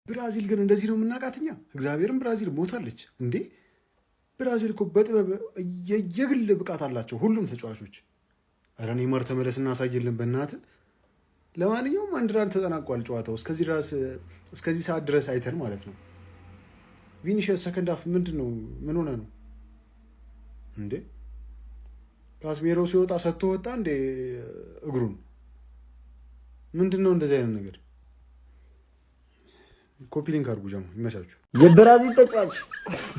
ብራዚል ግን እንደዚህ ነው የምናውቃትኛ። እግዚአብሔርም ብራዚል ሞታለች እንዴ! ብራዚል እኮ በጥበብ የግል ብቃት አላቸው ሁሉም ተጫዋቾች። ኧረ ኔይማር ተመለስ እናሳይልን በእናትህ። ለማንኛውም 1-1 ተጠናቋል ጨዋታው። እስከዚህ ሰዓት ድረስ አይተን ማለት ነው። ቪኒሽስ ሰከንድ ሃፍ ምንድን ነው? ምን ሆነ ነው እንዴ? ካስሜሮ ሲወጣ ሰጥቶ ወጣ እንዴ እግሩን? ምንድን ነው እንደዚህ አይነት ነገር? ኮፒ ሊንክ አድርጉ ጀማ፣ ይመቻችሁ። የብራዚል ተጫዋች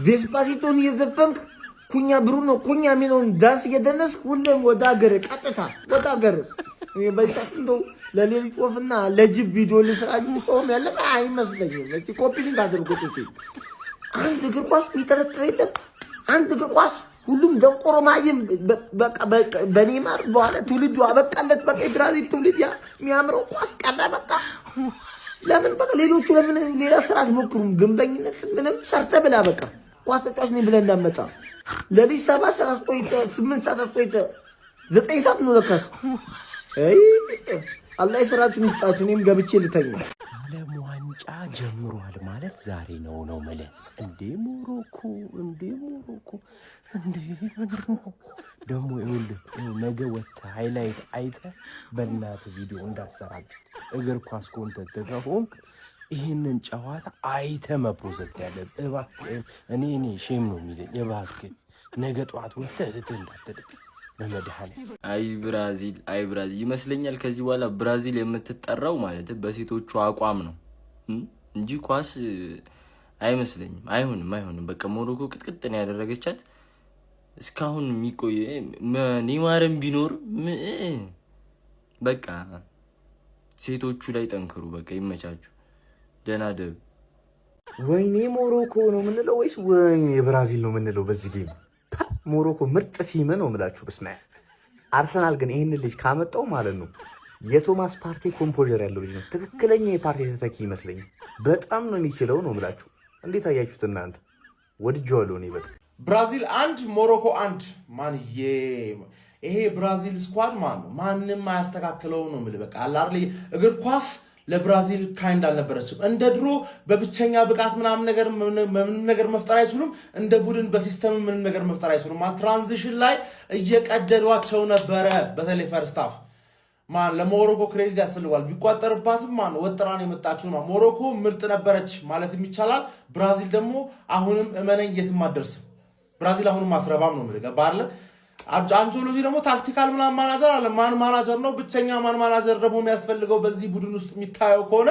ዴስፓሲቶን እየዘፈንክ ኩኛ ብሩኖ ኩኛ የሚለውን ዳንስ እየደነስክ ሁሌም ወደ ሀገር ቀጥታ ወደ ሀገር በሳት እንደው ለሌሊት ወፍና ለጅብ ቪዲዮ ልስራ እንጂ ሰውም ያለም አይመስለኝም። እቺ ኮፒ ሊንክ አድርጉት። አንድ እግር ኳስ የሚጠረጥር የለም። አንድ እግር ኳስ ሁሉም ደንቆሮ ማይም በቃ በኔይማር በኋላ ትውልዱ አበቃለት። በቃ የብራዚል ትውልድ የሚያምረው ኳስ ቀረ በቃ። ለምን በቃ ሌሎቹ ለምን ሌላ ስራ አትሞክሩም? ግንበኝነት ምንም ሰርተ ብላ በቃ ኳስ ተጫዋች ነኝ ብለህ እንዳመጣ ለሊት 7 ሰዓት ቆይተህ 8 ሰዓት ቆይተህ 9 ሰዓት ነው ለካስ። አላህ ይስራችሁን ይስጣችሁ። እኔም ገብቼ ልተኛ። ዓለም ዋንጫ ጀምሯል ማለት ዛሬ ነው ማለት እንዴ? ሞሮኮ እንዴ ደግሞ ይኸውልህ ነገ ወጥተህ ሃይላይት አይተህ በእናትህ ቪዲዮ እንዳሰራጭ እግር ኳስ ኮንተንት ከሆንክ ይህንን ጨዋታ አይተህ መፖዘት ያለብህ እባክህ። እኔ ሼም ነው የሚይዘኝ። እባክህ ነገ ጠዋት ወጥተህ እህትህ እንዳትደቅ በመድኃኒዓለም። አይ ብራዚል ይመስለኛል ከዚህ በኋላ ብራዚል የምትጠራው ማለት በሴቶቹ አቋም ነው እንጂ ኳስ አይመስለኝም። አይሆንም። በቃ ሞሮኮ ቅጥቅጥ ነው ያደረገቻት። እስካሁን የሚቆይ ኔይማርም ቢኖር በቃ ሴቶቹ ላይ ጠንክሩ። በቃ ይመቻችሁ። ደህና ደብ። ወይኔ ሞሮኮ ነው የምንለው ወይስ ወይኔ ብራዚል ነው የምንለው? በዚህ ጌም ሞሮኮ ምርጥ ቲም ነው የምላችሁ። በስመ አብ። አርሰናል ግን ይህን ልጅ ካመጣው ማለት ነው የቶማስ ፓርቴ ኮምፖዘር ያለው ልጅ ነው። ትክክለኛ የፓርቴ ተተኪ ይመስለኛል። በጣም ነው የሚችለው ነው የምላችሁ። እንዴት አያችሁት እናንተ? ወድጄዋለሁ እኔ በጣም። ብራዚል 1 ሞሮኮ 1። ማንዬ ይሄ ብራዚል ስኳድ ማንም አያስተካክለው ነው የምልህ። በቃ አላርሊ እግር ኳስ ለብራዚል ካይንድ አልነበረችም። እንደ ድሮ በብቸኛ ብቃት ምንም ነገር መፍጠር አይችሉም። እንደ ቡድን በሲስተም ምንም ነገር መፍጠር አይችሉም። ትራንዚሽን ላይ እየቀደዷቸው ነበረ። በተለይ ፈርስት ሃፍ ለሞሮኮ ክሬዲት ያስፈልጓል። ቢቋጠርባትም ወጥራን የመጣችው ነው። ሞሮኮ ምርጥ ነበረች ማለት ይቻላል። ብራዚል ደግሞ አሁንም እመነኝ የትም አትደርስም። ብራዚል አሁንም አትረባም ነው የምልህ። ገባህ አይደል? አንቸሎቲ ደግሞ ታክቲካል ምናምን ማናጀር አለ። ማን ማናጀር ነው? ብቸኛ ማን ማናጀር ደግሞ የሚያስፈልገው በዚህ ቡድን ውስጥ የሚታየው ከሆነ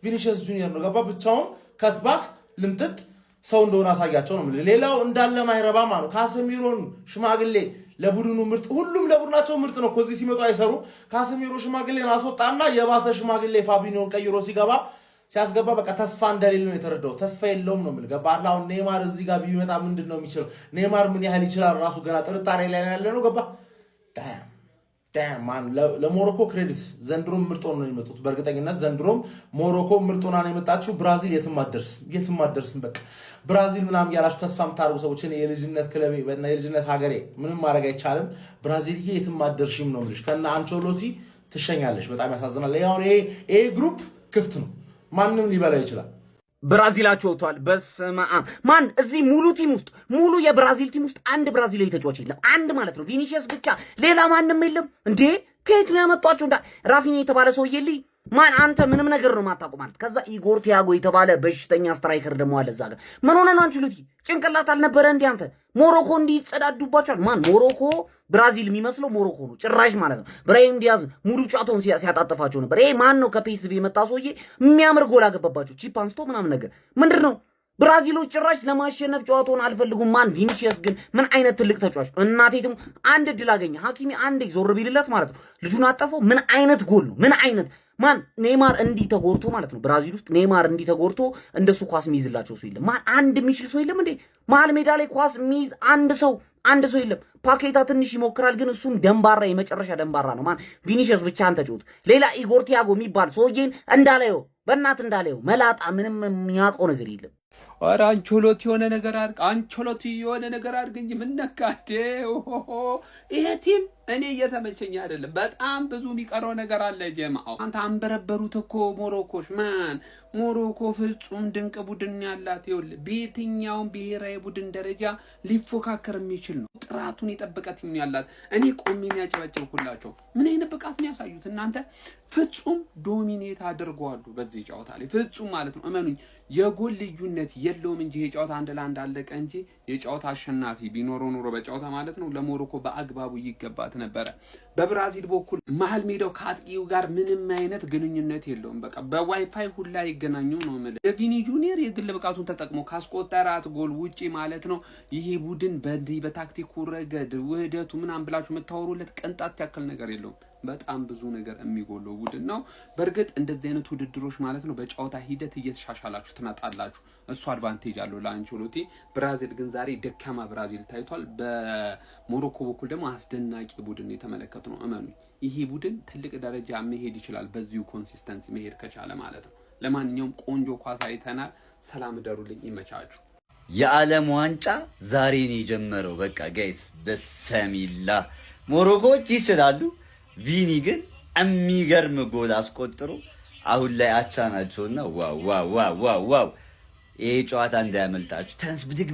ቪኒሺየስ ጁኒየር ነው። ገባ? ብቻውን ከትባክ ልምጥጥ ሰው እንደሆነ አሳያቸው ነው የምልህ። ሌላው እንዳለ ማይረባ ነው። ካሰሚሮን ሽማግሌ ለቡድኑ ምርጥ፣ ሁሉም ለቡድናቸው ምርጥ ነው። ከዚህ ሲመጡ አይሰሩ። ካሰሚሮ ሽማግሌን አስወጣና የባሰ ሽማግሌ ፋቢኒዮን ቀይሮ ሲያስገባ በቃ ተስፋ እንደሌለ ነው የተረዳው። ተስፋ የለውም ነው የምልህ። ገባ? አሁን ኔይማር እዚህ ጋር ቢመጣ ምንድን ነው የሚችለው? ኔይማር ምን ያህል ይችላል? ራሱ ገና ጥርጣሬ ላይ ያለ ነው። ገባ? ለሞሮኮ ክሬዲት። ዘንድሮም ምርጥ ሆነው ነው የመጡት። በእርግጠኝነት ዘንድሮም ሞሮኮ ምርጥ ሆና ነው የመጣችው። ብራዚል የትም አትደርስም። በቃ ብራዚል ምናምን ያላችሁ ተስፋ የምታደርጉ ሰዎች የልጅነት ክለቤ የልጅነት ሀገሬ ምንም ማድረግ አይቻልም። ብራዚል የትም አትደርሽም ነው የምልሽ። ከነ አንቸሎቲ ትሸኛለሽ። በጣም ያሳዝናል። ይሄ ግሩፕ ክፍት ነው። ማንም ሊበላ ይችላል። ብራዚላቸው ወጥቷል። በስመ አብ ማን እዚህ ሙሉ የብራዚል ቲም ውስጥ አንድ ብራዚላዊ ተጫዋች የለም። አንድ ማለት ነው ቪኒሺየስ ብቻ፣ ሌላ ማንም የለም። እንዴ ከየት ነው ያመጧቸው? ራፊኒ የተባለ ሰውዬ ልይ ማን አንተ ምንም ነገር ነው ማታውቁ ማለት። ከዛ ኢጎር ቲያጎ የተባለ በሽተኛ ስትራይከር ደግሞ አለ እዛ ጋር። ምን ሆነ ነው አንችሉቲ ጭንቅላት አልነበረ እንዴ አንተ? ሞሮኮ እንዲጸዳዱባቸዋል። ማን ሞሮኮ ብራዚል የሚመስለው ሞሮኮ ነው ጭራሽ ማለት ነው። ብራሂም ዲያዝ ሙሉ ጫቶን ሲያጣጥፋቸው ነበር። ይሄ ማን ነው? ከፒኤስቪ የመጣ ሰውዬ የሚያምር ጎል አገባባቸው። ቺፕ አንስቶ ምናምን ነገር ምንድን ነው? ብራዚሎች ጭራሽ ለማሸነፍ ጨዋታውን አልፈልጉም። ማን ቪኒሺየስ ግን ምን አይነት ትልቅ ተጫዋች! እናቴትም አንድ እድል አገኘ ሀኪሚ አንዴ ዞር ቢልለት ማለት ነው ልጁን አጠፈው። ምን አይነት ጎል ነው! ምን አይነት ማን ኔይማር እንዲህ ተጎርቶ ማለት ነው ብራዚል ውስጥ ኔይማር እንዲህ ተጎርቶ እንደሱ ኳስ የሚይዝላቸው ሰው የለም። ማን አንድ የሚችል ሰው የለም እንዴ? መሀል ሜዳ ላይ ኳስ የሚይዝ አንድ ሰው የለም። ፓኬታ ትንሽ ይሞክራል፣ ግን እሱም ደንባራ የመጨረሻ ደንባራ ነው። ማን ቪኒሺየስ ብቻ አንተ ጮት። ሌላ ኢጎር ቲያጎ የሚባል ሰውዬን እንዳላየው በእናት እንዳላየው መላጣ ምንም የሚያውቀው ነገር የለም። ኧረ አንቾሎቲ የሆነ ነገር አድርግ፣ አንቾሎቲ የሆነ ነገር አድርግ እንጂ ምን ነካዴ? ይሄ ቲም እኔ እየተመቸኝ አይደለም። በጣም ብዙ የሚቀረው ነገር አለ ጀማው። አንተ አንበረበሩት እኮ ሞሮኮች ማን ሞሮኮ ፍጹም ድንቅ ቡድን ያላት ይኸውልህ፣ በየትኛውም ብሔራዊ ቡድን ደረጃ ሊፎካከር የሚችል ነው። ጥራቱን የጠበቀ ቲም ያላት። እኔ ቆሜን ያጨበጨብኩላቸው ምን አይነት ብቃት ነው ያሳዩት እናንተ። ፍጹም ዶሚኔት አድርገዋሉ በዚህ ጨዋታ ላይ ፍጹም ማለት ነው። እመኑኝ የጎል ልዩነት የለውም እንጂ የጨዋታ 1-1 አለቀ እንጂ የጨዋታ አሸናፊ ቢኖረው ኖሮ በጨዋታ ማለት ነው ለሞሮኮ በአግባቡ ይገባት ነበረ። በብራዚል በኩል መሀል ሜዳው ከአጥቂው ጋር ምንም አይነት ግንኙነት የለውም። በቃ በዋይፋይ ሁላ ይገናኙ ነው ማለት። የቪኒ ጁኒየር የግል ብቃቱን ተጠቅሞ ካስቆጠራት ጎል ውጪ ማለት ነው ይሄ ቡድን በዚህ በታክቲኩ ረገድ ውህደቱ ምናምን ብላችሁ የምታወሩለት ቅንጣት ያክል ነገር የለውም። በጣም ብዙ ነገር የሚጎለው ቡድን ነው። በእርግጥ እንደዚህ አይነት ውድድሮች ማለት ነው በጨዋታ ሂደት እየተሻሻላችሁ ትመጣላችሁ። እሱ አድቫንቴጅ አለው ለአንቸሎቲ። ብራዚል ግን ዛሬ ደካማ ብራዚል ታይቷል። በሞሮኮ በኩል ደግሞ አስደናቂ ቡድን የተመለከቱ ነው። እመኑ ይሄ ቡድን ትልቅ ደረጃ መሄድ ይችላል በዚሁ ኮንሲስተንሲ መሄድ ከቻለ ማለት ነው። ለማንኛውም ቆንጆ ኳስ አይተናል። ሰላም ደሩልኝ፣ ይመቻችሁ። የዓለም ዋንጫ ዛሬ ነው የጀመረው። በቃ ጋይስ በሰሚላ ሞሮኮዎች ይችላሉ። ቪኒ ግን የሚገርም ጎል አስቆጥሮ አሁን ላይ አቻ ናቸውና ዋው ዋው ዋው ዋው! ይሄ ጨዋታ እንዳያመልጣችሁ። ተንስ ብድግ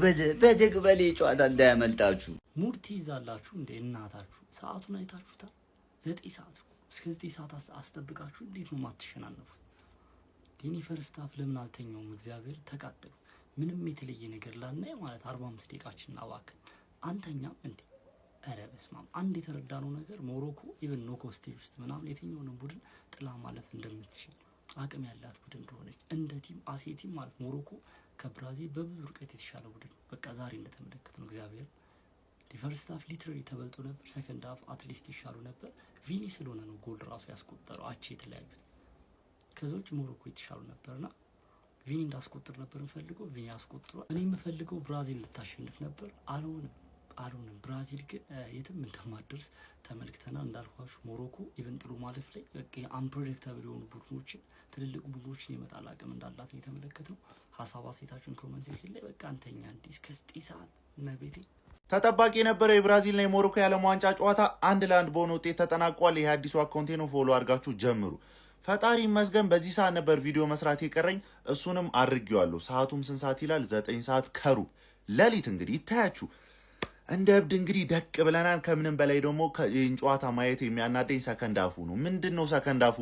በል ይሄ ጨዋታ እንዳያመልጣችሁ። ሙድ ትይዛላችሁ እንደ እናታችሁ። ሰዓቱን አይታችሁታል? 9 ሰዓት እስከ 9 ሰዓት አስጠብቃችሁ እንዴት ነው የማትሸናነፉት? ዴኒ ፈርስት ሃፍ ለምን አልተኛውም? እግዚአብሔር ተቃጠሉ። ምንም የተለየ ነገር ላናይ ማለት 45 ደቂቃችን አባከን አንተኛም እንዴ? ኧረ በስመ አብ። አንድ የተረዳነው ነገር ሞሮኮ ኢቨን ኖክ ስቴጅ ውስጥ ምናምን የትኛውንም ቡድን ጥላ ማለፍ እንደምትችል አቅም ያላት ቡድን እንደሆነች እንደ ቲም አሴቲም ማለት ሞሮኮ ከብራዚል በብዙ ርቀት የተሻለ ቡድን በቃ ዛሬ እንደተመለከትነው እግዚአብሔር ፈርስት ሃፍ ሊትራሊ ተበልጦ ነበር። ሰከንድ ሃፍ አትሊስት ይሻሉ ነበር። ቪኒ ስለሆነ ነው ጎል ራሱ ያስቆጠረው። አቼ የተለያዩት ከዛውጭ ሞሮኮ የተሻሉ ነበርና ቪኒ እንዳስቆጥር ነበር የምፈልገው። ቪኒ አስቆጥሯል። እኔ የምፈልገው ብራዚል ልታሸንፍ ነበር። አልሆነም። ብራዚል ግን የትም እንደማደርስ ተመልክተናል። እንዳልኳችሁ ሞሮኮ ኢቨን ጥሎ ማለፍ ላይ በቃ አንፕሬዲክታብል የሆኑ ቡድኖችን ትልልቅ ቡድኖችን የመጣል አቅም እንዳላት የተመለከትነው። ሀሳብ አስተያየታችሁን ኮሜንት ሴክሽን ላይ በቃ አንተኛ እንዲህ እስከ 9 ሰዓት ነቤቴ። ተጠባቂ የነበረው የብራዚልና የሞሮኮ የዓለም ዋንጫ ጨዋታ 1-1 በሆነ ውጤት ተጠናቋል። ይሄ አዲሱ አካውንቴ ነው፣ ፎሎ አድርጋችሁ ጀምሩ። ፈጣሪ ይመስገን በዚህ ሰዓት ነበር ቪዲዮ መስራት የቀረኝ፣ እሱንም አድርጌዋለሁ። ሰዓቱም ስንት ሰዓት ይላል? 9 ሰዓት ከሩብ ሌሊት። እንግዲህ ይታያችሁ እንደ እብድ እንግዲህ ደቅ ብለናል። ከምንም በላይ ደግሞ ይህን ጨዋታ ማየት የሚያናደኝ ሰከንድ አፉ ነው። ምንድን ነው ሰከንድ አፉ?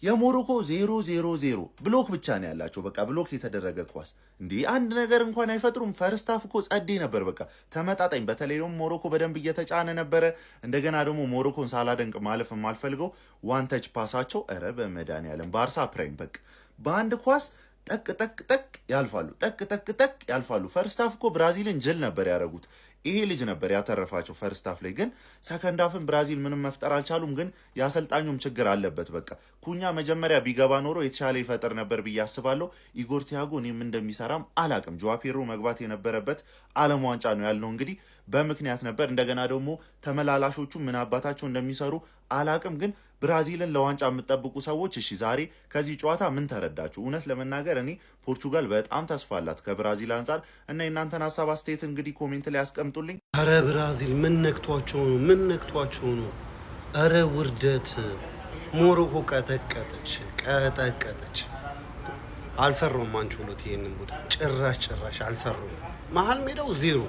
የሞሮኮ 0-0-0 ብሎክ ብቻ ነው ያላቸው። በቃ ብሎክ የተደረገ ኳስ እንዲህ አንድ ነገር እንኳን አይፈጥሩም። ፈርስት ሃፍ እኮ ጸዴ ነበር፣ በቃ ተመጣጣኝ። በተለይ ደግሞ ሞሮኮ በደንብ እየተጫነ ነበረ። እንደገና ደግሞ ሞሮኮን ሳላደንቅ ማለፍ የማልፈልገው ዋን ተች ፓሳቸው፣ ኧረ በመድኃኒዓለም ባርሳ ፕራይም በቃ በአንድ ኳስ ጠቅ ጠቅ ጠቅ ያልፋሉ፣ ጠቅ ጠቅ ጠቅ ያልፋሉ። ፈርስት ሃፍ እኮ ብራዚልን ጅል ነበር ያደረጉት። ይሄ ልጅ ነበር ያተረፋቸው። ፈርስት ሃፍ ላይ ግን ሰከንድ ሃፍን ብራዚል ምንም መፍጠር አልቻሉም። ግን የአሰልጣኙም ችግር አለበት። በቃ ኩኛ መጀመሪያ ቢገባ ኖሮ የተሻለ ይፈጠር ነበር ብዬ አስባለሁ። ኢጎር ቲያጎ እኔም እንደሚሰራም አላቅም። ጆዋ ፔድሮ መግባት የነበረበት ዓለም ዋንጫ ነው ያልነው እንግዲህ በምክንያት ነበር። እንደገና ደግሞ ተመላላሾቹ ምን አባታቸው እንደሚሰሩ አላቅም። ግን ብራዚልን ለዋንጫ የምትጠብቁ ሰዎች እሺ ዛሬ ከዚህ ጨዋታ ምን ተረዳችሁ? እውነት ለመናገር እኔ ፖርቹጋል በጣም ተስፋ አላት ከብራዚል አንጻር እና የእናንተን ሀሳብ አስተያየት እንግዲህ ኮሜንት ላይ ያስቀምጡልኝ። አረ ብራዚል ምን ነክቷቸው ነው? ምን ነክቷቸው ነው? አረ ውርደት! ሞሮኮ ቀጠቀጠች። አልሰሩም። አንቸሎቲ ይሄንን ቡድን ጭራሽ አልሰሩም። መሀል ሜዳው 0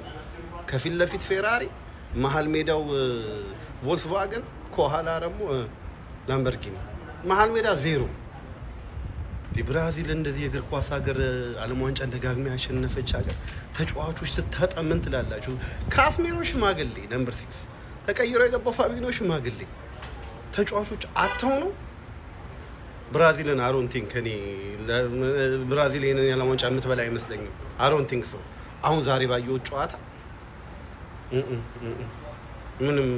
ከፊት ለፊት ፌራሪ፣ መሀል ሜዳው ቮልስቫገን፣ ከኋላ ደግሞ ላምበርጊኒ፣ መሀል ሜዳ 0። ብራዚል እንደዚህ የእግር ኳስ ሀገር ዓለም ዋንጫ ደጋግማ ያሸነፈች ሀገር ተጫዋቾች ስታጣ ምን ትላላችሁ? ካስሜሮ ሽማግሌ ነምበር 6 ተቀይሮ የገባው ፋቢኖ ሽማግሌ ተጫዋቾች አተው ነው ብራዚልን። አሮን ቲንክ እኔ ብራዚል ይሄንን የዓለም ዋንጫ የምትበላ አይመስለኝም። አሮን ቲንክ ሰው አሁን ዛሬ ባየው ጨዋታ ምንም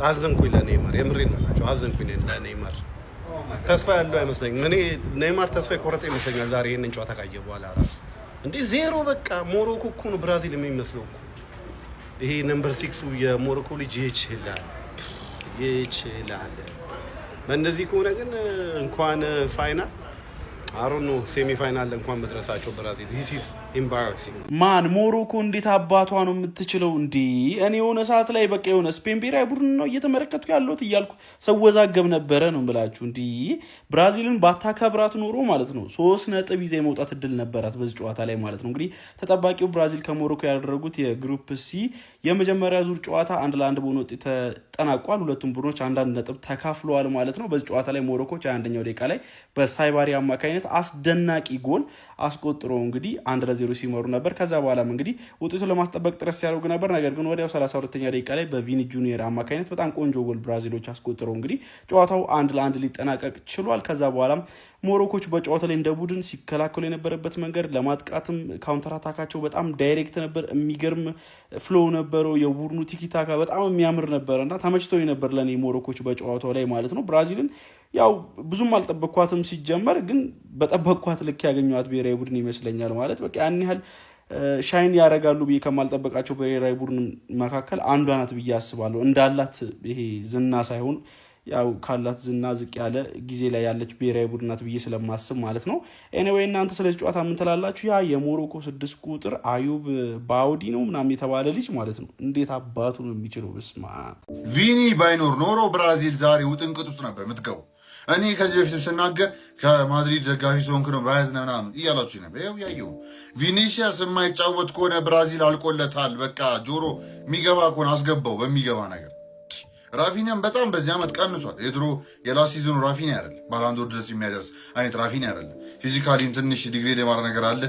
አዘንኩኝ ለኔይማር። የምሬን ነው የምላቸው፣ አዘንኩኝ ለኔይማር። ተስፋ ያለው አይመስለኝም። እኔ ኔይማር ተስፋ የቆረጠ ይመስለኛል ዛሬ ይሄንን ጨዋታ ካየ በኋላ ራሱ እንዴ 0 በቃ። ሞሮኮ እኮ ነው ብራዚል የሚመስለው እኮ። ይሄ ነምበር 6ቱ የሞሮኮ ልጅ ይችላል። በእንደዚህ ከሆነ ግን እንኳን ፋይናል አሮን ነው ሴሚፋይናል እንኳን መድረሳቸው ብራዚል this is embarrassing ማን ሞሮኮ እንዴት አባቷ ነው የምትችለው እንዴ? እኔ የሆነ ሰዓት ላይ በቃ የሆነ ስፔን ብሔራዊ ቡድን ነው እየተመለከትኩ ያለሁት እያልኩ ሰወዛገብ ነበረ ነው ብላችሁ እንዴ። ብራዚልን ባታከብራት ኖሮ ማለት ነው 3 ነጥብ ይዛ የመውጣት እድል ነበራት በዚህ ጨዋታ ላይ ማለት ነው። እንግዲህ ተጠባቂው ብራዚል ከሞሮኮ ያደረጉት የግሩፕ ሲ የመጀመሪያ ዙር ጨዋታ 1-1 በሆነ ውጤት ተጠናቋል። ሁለቱም ቡድኖች 1 ነጥብ ተካፍለዋል ማለት ነው። በዚህ ጨዋታ ላይ ሞሮኮች 21ኛው ደቂቃ ላይ በሳይባሪ አማካኝነት አስደናቂ ጎል አስቆጥሮ እንግዲህ 1-0 ሲመሩ ነበር። ከዛ በኋላም እንግዲህ ውጤቱን ለማስጠበቅ ጥረት ሲያደርጉ ነበር። ነገር ግን ወዲያው 32ኛ ደቂቃ ላይ በቪኒ ጁኒየር አማካኝነት በጣም ቆንጆ ጎል ብራዚሎች አስቆጥረው እንግዲህ ጨዋታው 1-1 ሊጠናቀቅ ችሏል። ከዛ በኋላም ሞሮኮች በጨዋታው ላይ እንደ ቡድን ሲከላከሉ የነበረበት መንገድ ለማጥቃትም ካውንተር አታካቸው በጣም ዳይሬክት ነበር። የሚገርም ፍሎው ነበረው። የቡድኑ ቲኪታካ በጣም የሚያምር ነበርና ተመችቶኝ ነበር ለኔ ሞሮኮች በጨዋታው ላይ ማለት ነው። ብራዚልን ያው ብዙም አልጠበቅኳትም ሲጀመር፣ ግን በጠበቅኳት ልክ ያገኘኋት ብሔራዊ ቡድን ይመስለኛል ማለት በቃ ያን ያህል ሻይን ያደርጋሉ ብዬ ከማልጠበቃቸው ብሔራዊ ቡድን መካከል አንዷ ናት ብዬ አስባለሁ። እንዳላት ይሄ ዝና ሳይሆን ያው ካላት ዝና ዝቅ ያለ ጊዜ ላይ ያለች ብሔራዊ ቡድን ናት ብዬ ስለማስብ ማለት ነው። ኤኒዌይ እናንተ ስለዚህ ጨዋታ ምን ትላላችሁ? ያ የሞሮኮ 6 ቁጥር አዩብ ባውዲ ነው ምናምን የተባለ ልጅ ማለት ነው እንዴት አባቱ ነው የሚችለው? በስማ ቪኒ ባይኖር ኖሮ ብራዚል ዛሬ ውጥንቅጥ ውስጥ ነበር የምትገቡ። እኔ ከዚህ በፊትም ስናገር ከማድሪድ ደጋፊ ሰሆንክ ነው ባያዝነ ምናምን እያላችሁ ነበር። ይኸው ያየው ቪኒሲየስ የማይጫወት ከሆነ ብራዚል አልቆለታል። በቃ ጆሮ የሚገባ ከሆነ አስገባው በሚገባ ነገር። ራፊኒያም በጣም በዚህ ዓመት ቀንሷል። የድሮ የላስት ሲዝኑ ራፊኒያ አይደለም፣ ባላንዶር ድረስ የሚያደርስ አይነት ራፊኒያ አይደለም። ፊዚካሊም ትንሽ ዲግሬድ የማድረግ ነገር አለ።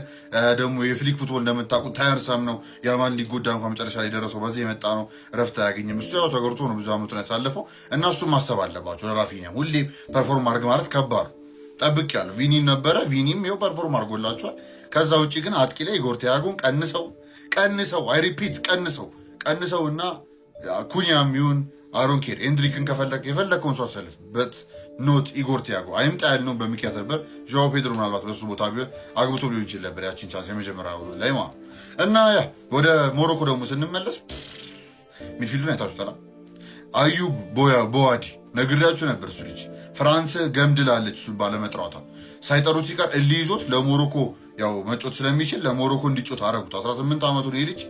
ደግሞ የፍሊክ ፉትቦል እንደምታውቁት ታየርሳም ነው። ያማን ሊጎዳ እንኳን መጨረሻ ላይ ደረሰው በዚህ የመጣ ነው። ረፍት አያገኝም። እሱ ያው ተገርቶ ነው ብዙ ዓመቱን ያሳለፈው እና እሱም ማሰብ አለባቸው። ለራፊኒያ ሁሌም ፐርፎርም አድርግ ማለት ከባድ ጠብቅ ያለው ቪኒም ነበረ። ቪኒም ይኸው ፐርፎርም አድርጎላቸዋል። ከዛ ውጭ ግን አጥቂ ላይ ኢጎር ቲያጎን ቀንሰው አይ ሪፒት ቀንሰው እና ኩኛም ይሁን አሮን ኬር ኤንድሪክን የፈለከውን ሰው አሰልፍበት። ኖት ኢጎር ቲያጎ አይምጣ ያልነው በሚካት ነበር። ዣኦ ፔድሮ ምናልባት በሱ ቦታ ቢሆን አግብቶ ሊሆን ይችል ነበር ያችን ቻንስ የመጀመሪያ ላይ ማለት እና ያ ወደ ሞሮኮ ደግሞ ስንመለስ ሚድፊልዱን አይታችሁታል። አዩብ ቦዋዲ ነግሬያችሁ ነበር። እሱ ልጅ ፍራንስ ገምድላለች እሱ ባለመጥራቷ ሳይጠሩት ሲቀር እልህ ይዞት ለሞሮኮ ያው መጮት ስለሚችል ለሞሮኮ እንዲጮት አረጉት። 18 ዓመቱ ነው ልጅ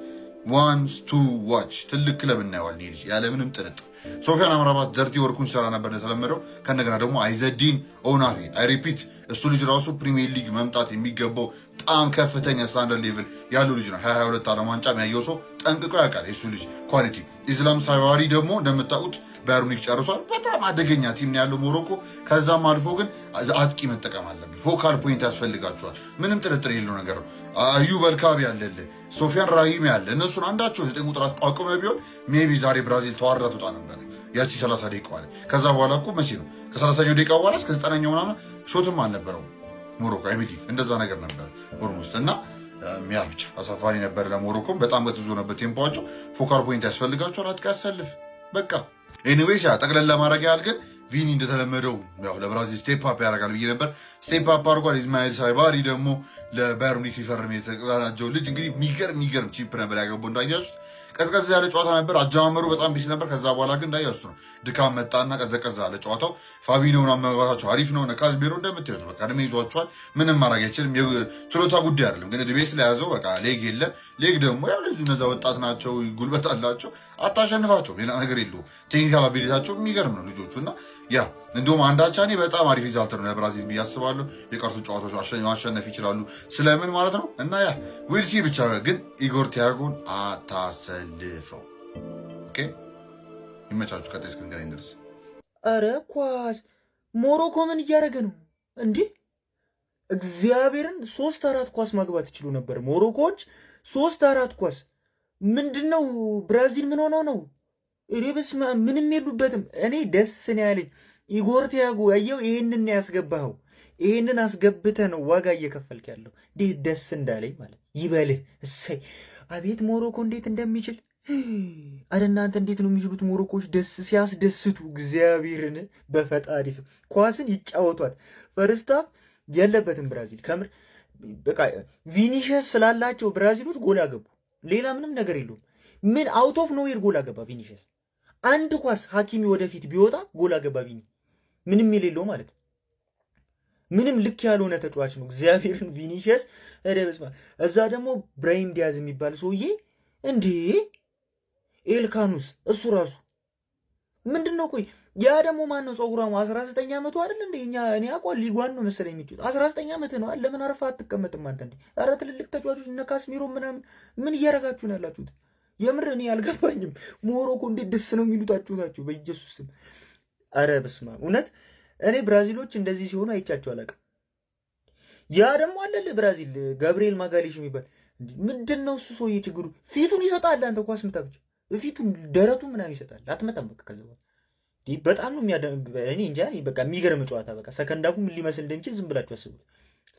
ዋንስ ቱ ዋች ትልቅ ክለብ እናየዋል ልጅ ያለምንም ጥርጥር። ሶፊያን አምራባት ደርቲ ወርኩን ሰራ ነበር እንደተለመደው። ከነገና ደግሞ አይዘዲን ኦናሂ አይ ሪፒት እሱ ልጅ ራሱ ፕሪሚየር ሊግ መምጣት የሚገባው በጣም ከፍተኛ ስታንዳርድ ሌቭል ያለው ልጅ ነው። 22 ዓለም ዋንጫ የሚያየው ሰው ጠንቅቆ ያውቃል የሱ ልጅ ኳሊቲ። ኢስላም ሳይባሪ ደግሞ እንደምታውቁት ባየር ሙኒክ ጨርሷል። በጣም አደገኛ ቲም ነው ያለው ሞሮኮ። ከዛም አልፎ ግን አጥቂ መጠቀም አለብን። ፎካል ፖይንት ያስፈልጋቸዋል። ምንም ጥርጥር የለው ነገር ነው። አዩብ አልካቢ ያለልህ ሶፊያን ራሂም ያለ እነሱን አንዳቸው 9 ቁጥር አቋቁመ ቢሆን ሜቢ ዛሬ ብራዚል ተዋርዳ ትወጣ ነበር። ያቺ 30 ደቂቃ ዋለ። ከዛ በኋላ እኮ መቼ ነው ከ30ኛው ደቂቃ በኋላ እስከ 9ኛው ምናምን ሾትም አልነበረው ሞሮኮ። አይ ቢሊቭ እንደዛ ነገር ነበር ኦልሞስት እና ያ ብቻ አሳፋሪ ነበር ለሞሮኮም። በጣም በትዞ ነበር ቴምፖቸው። ፎካል ፖይንት ያስፈልጋቸዋል። አጥቂ ያሰልፍ በቃ። ኤኒዌይስ ያ ጠቅለላ ማድረግ ያህል ግን ቪኒ እንደተለመደው ያው ለብራዚል ስቴፕ አፕ ያደርጋል ብዬ ነበር። ስቴፕ አፕ አድርጓል። ኢስማኤል ሳይባሪ ደግሞ ለባየር ሙኒክ ሊፈርም የተቀናጀው ልጅ እንግዲህ የሚገርም ቺፕ ነበር ያገባው። እንዳያችሁት ቀዝቀዝ ያለ ጨዋታ ነበር። አጀማመሩ በጣም ቢስ ነበር። ከዛ በኋላ ግን እንዳያችሁት ነው ድካም መጣና ቀዘቀዝ ያለ ጨዋታው። ፋቢኖውን አመጋገባቸው አሪፍ ነው። ካዝሜሮ እንደምታዩት በቃ እድሜ ይዟቸዋል። ምንም ማድረግ አይችልም። ችሎታ ጉዳይ አይደለም ግን እድሜ ስለያዘው በቃ ሌግ የለም። ሌግ ደግሞ ያው ልጁ እነዛ ወጣት ናቸው፣ ጉልበት አላቸው። አታሸንፋቸውም። ሌላ ነገር የለውም። ቴክኒካል አቢሊታቸው የሚገርም ነው ልጆቹ እና ያ እንዲሁም አንዳቻኔ በጣም አሪፍ ሪዛልት ነው ለብራዚል ብዬ አስባለሁ። የቀሩት ጨዋታዎች ማሸነፍ ይችላሉ ስለምን ማለት ነው እና ያ ዊልሲ ብቻ ግን ኢጎር ቲያጎን አታሰልፈው። ኦኬ ይመቻችሁ። ቀጣይ እስክንገናኝ ድረስ። አረ ኳስ ሞሮኮ ምን እያደረገ ነው እንዴ? እግዚአብሔርን 3-4 ኳስ ማግባት ይችሉ ነበር ሞሮኮዎች። 3-4 ኳስ ምንድነው? ብራዚል ምን ሆነው ነው? ሬብስ ምንም የሉበትም። እኔ ደስ ነው ያለኝ ኢጎር ቲያጎ ያየው ይሄንን ያስገባኸው፣ ይሄንን አስገብተህ ነው ዋጋ እየከፈልክ ያለው። እንዴት ደስ እንዳለኝ ማለት ይበልህ። እሰይ አቤት ሞሮኮ እንዴት እንደሚችል። አረ እናንተ እንዴት ነው የሚችሉት ሞሮኮች? ደስ ሲያስደስቱ እግዚአብሔርን በፈጣሪ ስም ኳስን ይጫወቷት። ፈርስታፍ የለበትም ብራዚል ከምር በቃ ቪኒሽስ ስላላቸው ብራዚሎች ጎል አገቡ። ሌላ ምንም ነገር የለውም። ምን አውት ኦፍ ኖዌር ጎል አገባ ቪኒሽስ። አንድ ኳስ ሐኪሚ ወደፊት ቢወጣ ጎል አገባ ቪኒ። ምንም የሌለው ማለት ነው። ምንም ልክ ያልሆነ ተጫዋች ነው። እግዚአብሔርን ቪኒሺየስ በስመ አብ። እዛ ደግሞ ብራሂም ዲያዝ የሚባል ሰውዬ እንዴ ኤልካኑስ እሱ ራሱ ምንድን ነው? ቆይ ያ ደግሞ ማን ነው? ፀጉራሙ 19 ዓመቱ አይደል እንዴ? እኔ አውቀዋለሁ ሊጓን ነው መሰለኝ የሚጫወት 19 ዓመት ነው። ለምን አረፋ አትቀመጥም አንተ እንዴ? ኧረ ትልልቅ ተጫዋቾች እነ ካስሚሮ ምናምን ምን እያረጋችሁ ነው ያላችሁት? የምር እኔ አልገባኝም። ሞሮኮ እንዴት ደስ ነው የሚሉት አችሁታችሁ በኢየሱስ ስም። ኧረ በስመ አብ እውነት እኔ ብራዚሎች እንደዚህ ሲሆኑ አይቻቸው አላውቅም። ያ ደግሞ አለለ ብራዚል ጋብሪኤል ማጋሊሽ የሚባል ምንድን ነው እሱ ሰውዬ ችግሩ? ፊቱን ይሰጣል። አንተ ኳስ ምታ ብቻ ፊቱን ደረቱ ምናምን ይሰጣል። አትመጣም በቃ ከዛ በጣም ነው እኔ እንጃ በቃ የሚገርም ጨዋታ በቃ ሰከንዳፉ ምን ሊመስል እንደሚችል ዝም ብላችሁ አስቡት።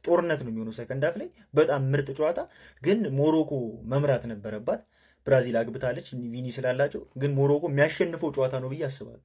ጦርነት ነው የሚሆነው ሰከንዳፍ ላይ። በጣም ምርጥ ጨዋታ ግን ሞሮኮ መምራት ነበረባት። ብራዚል አግብታለች ቪኒ ስላላቸው፣ ግን ሞሮኮ የሚያሸንፈው ጨዋታ ነው ብዬ አስባለሁ።